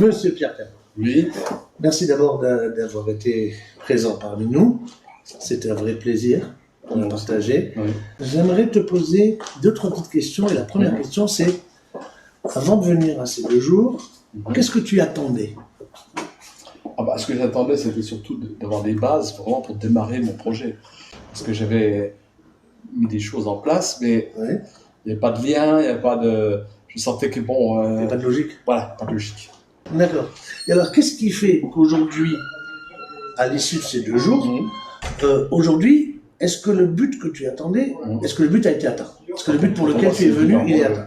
Monsieur Pierre Perron. Oui. Merci d'abord d'avoir été présent parmi nous. C'était un vrai plaisir de partager. Oui. J'aimerais te poser 2-3 petites questions. Et la première question, c'est, avant de venir à ces 2 jours, qu'est-ce que tu attendais? Ce que j'attendais, c'était surtout d'avoir des bases vraiment pour démarrer mon projet. Parce que j'avais mis des choses en place, mais il n'y avait pas de lien, il n'y avait pas de... Je sentais que bon... Il n'y a pas de logique. Voilà, pas de logique. D'accord. Et alors, qu'est-ce qui fait qu'aujourd'hui, à l'issue de ces 2 jours, aujourd'hui, est-ce que le but que tu attendais, est-ce que le but a été atteint? Est-ce que le but pour lequel tu es venu, il est atteint?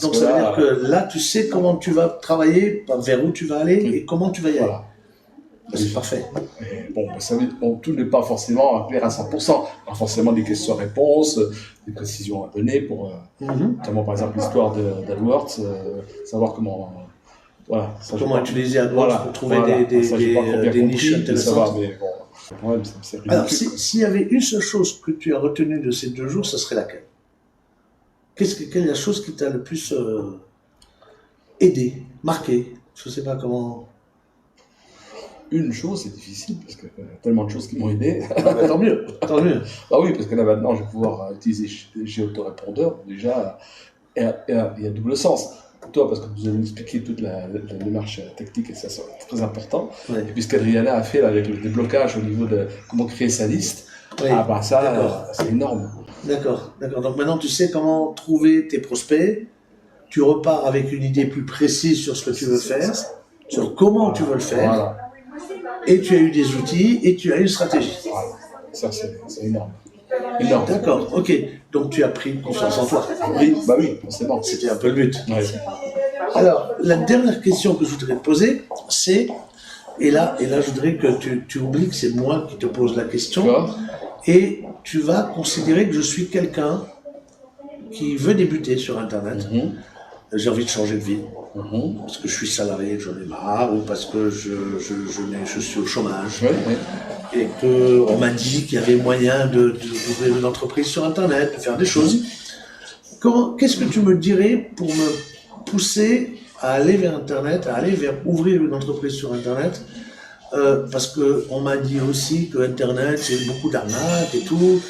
Donc ça veut dire que là, tu sais comment tu vas travailler, vers où tu vas aller et comment tu vas y aller. C'est parfait. Et tout n'est pas forcément clair à 100%. Pas forcément des questions-réponses, des précisions à donner pour, notamment par exemple l'histoire d'AdWords, savoir comment... comment utiliser AdWords pour trouver des niches intéressantes. Alors, s'il y avait une seule chose que tu as retenue de ces 2 jours, ce serait laquelle? Quelle est la chose qui t'a le plus aidé, marqué? Je ne sais pas comment... Une chose, c'est difficile, parce qu'il y a tellement de choses qui m'ont aidé. Tant mieux, tant mieux. Oui, parce que là maintenant, je vais pouvoir utiliser Géautorépondeur, déjà, il y a double sens. Toi, parce que vous avez expliqué toute la démarche technique, et ça c'est très important. Et puis ce qu'Adriana a fait là, avec le déblocage au niveau de comment créer sa liste, c'est énorme. D'accord. Donc maintenant, tu sais comment trouver tes prospects, tu repars avec une idée plus précise sur ce que tu veux faire, sur comment tu veux le faire, et tu as eu des outils, et tu as une stratégie. Voilà. Ça, c'est énorme. D'accord, ok. Donc tu as pris confiance en toi. Oui, c'est bon. C'était un peu le but. Ouais. Alors, la dernière question que je voudrais te poser, c'est, et là je voudrais que tu oublies que c'est moi qui te pose la question, et tu vas considérer que je suis quelqu'un qui veut débuter sur Internet. J'ai envie de changer de vie, parce que je suis salarié, j'en ai marre, ou parce que je suis au chômage, et qu'on m'a dit qu'il y avait moyen d'ouvrir une entreprise sur Internet, de faire des choses. Qu'est-ce que tu me dirais pour me pousser à aller vers Internet, à aller vers ouvrir une entreprise sur Internet, parce qu'on m'a dit aussi que Internet, c'est beaucoup d'arnaques et tout.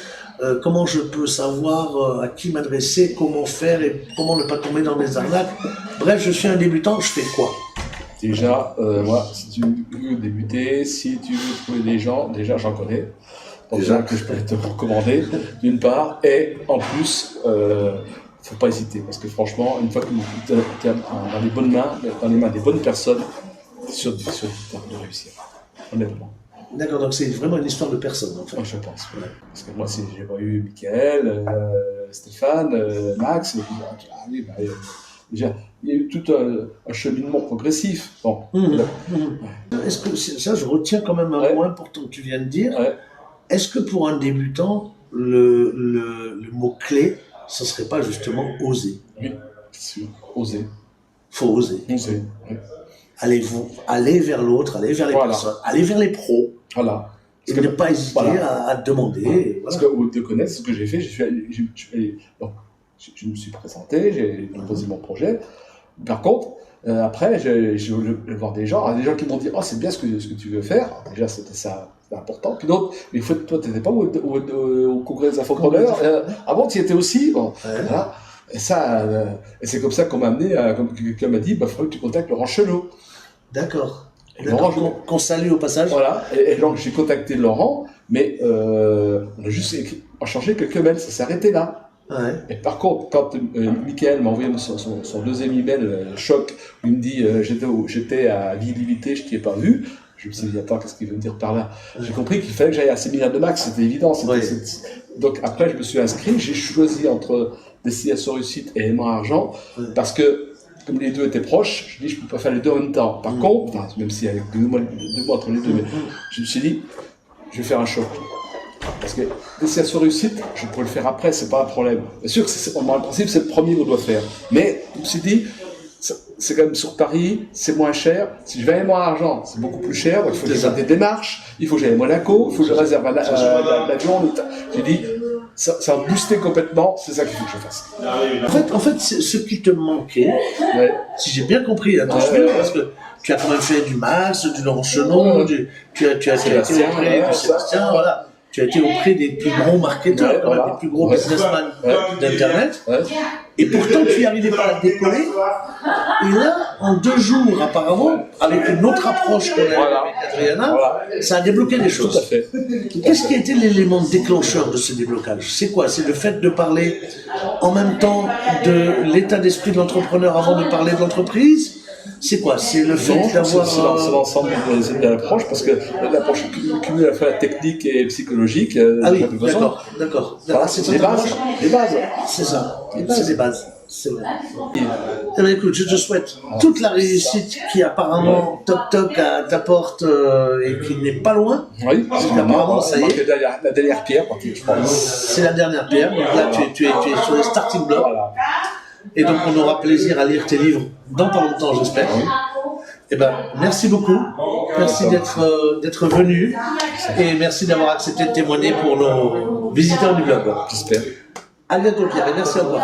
Comment je peux savoir à qui m'adresser, comment faire et comment ne pas tomber dans des arnaques. Bref, je suis un débutant, je fais quoi? Déjà, moi, si tu veux débuter, si tu veux trouver des gens, déjà j'en connais. Donc déjà que je peux te recommander, d'une part, et en plus, faut pas hésiter, parce que franchement, une fois que tu es dans les bonnes mains, dans les mains des bonnes personnes, c'est sûr de réussir, honnêtement. D'accord, donc c'est vraiment une histoire de personne, en fait. Je pense, parce que moi, si j'ai pas eu Mickaël, Stéphane, Max, déjà, il y a eu tout un cheminement progressif. Bon. Est-ce que ça, je retiens quand même un mot important que tu viens de dire. Est-ce que pour un débutant, le mot-clé, ce ne serait pas justement oser? Oui, c'est sûr, oser. Faut oser. Oser, oui. Aller vers l'autre, aller vers les personnes, aller vers les pros. Voilà. Et ne pas hésiter à demander. Parce que vous te connaissez, ce que j'ai fait, je me suis présenté, j'ai proposé mon projet. Par contre, après, j'ai voulu voir des gens qui m'ont dit « Oh, c'est bien ce que tu veux faire ». Déjà, c'était ça, c'était important. Puis d'autres, mais toi, tu n'étais pas au congrès des infopreneurs. Avant, tu y étais aussi. Bon, voilà. Et c'est comme ça qu'on m'a amené, comme quelqu'un m'a dit, il faudrait que tu contactes Laurent Chenot. D'accord. Qu'on salue au passage. Voilà. Et donc, j'ai contacté Laurent, mais on a juste changé quelques mails, ça s'est arrêté là. Et par contre, quand Mickaël m'a envoyé son deuxième email, choc, où il me dit j'étais à vie limitée, je t'y ai pas vu. Je me suis dit, attends, qu'est-ce qu'il veut me dire par là? J'ai compris qu'il fallait que j'aille à un séminaire de Max, c'était évident. Donc après, je me suis inscrit, j'ai choisi entre Destination Réussite et Aimant Argent, parce que, comme les deux étaient proches, je dis, je peux pas faire les deux en même temps. Par contre, même s'il y a 2 mois entre les deux, mais je me suis dit, je vais faire un choc. Parce que Destination Réussite, je pourrais le faire après, c'est pas un problème. Bien sûr que dans le principe, c'est le premier qu'on doit faire. Mais, je me suis dit, c'est quand même sur Paris, c'est moins cher. Si je vais à Aimant Argent, c'est beaucoup plus cher. Donc il faut que je fasse des démarches, il faut que j'aille à Monaco, il faut que je réserve l'avion. J'ai dit, ça va booster complètement, c'est ça qu'il faut que je fasse. En fait, ce qui te manquait, si j'ai bien compris, attention, parce que tu as quand même fait du Max, du Laurent Chenon, tu as été auprès de Sébastien, voilà. Tu as été auprès des plus gros marketeurs, quand même, des plus gros businessmen d'Internet. Et pourtant, tu n'y arrivais pas à décoller. Et là, en 2 jours, apparemment, avec une autre approche qu'on a avec Adriana, ça a débloqué des choses. Tout à fait. Qu'est-ce qui a été l'élément déclencheur de ce déblocage? C'est quoi? C'est le fait de parler en même temps de l'état d'esprit de l'entrepreneur avant de parler de l'entreprise? C'est quoi? C'est le fait d'avoir... C'est l'ensemble de l'approche, parce que l'approche cumule à la fois technique et psychologique. Ah oui, d'accord. Voilà, c'est les bases. C'est ça, c'est les bases. C'est vrai. Eh bien, écoute, je te souhaite toute la réussite qui apparemment toc t'apporte et qui n'est pas loin. Oui, parce qu'apparemment ça y est. La dernière pierre, je pense. C'est la dernière pierre. Donc là, tu es sur le starting block. Voilà. Et donc, on aura plaisir à lire tes livres dans pas longtemps, j'espère. Eh ben, merci beaucoup. Merci d'être venu. Et merci d'avoir accepté de témoigner pour nos visiteurs du blog. J'espère. À bientôt, Pierre. Et merci encore.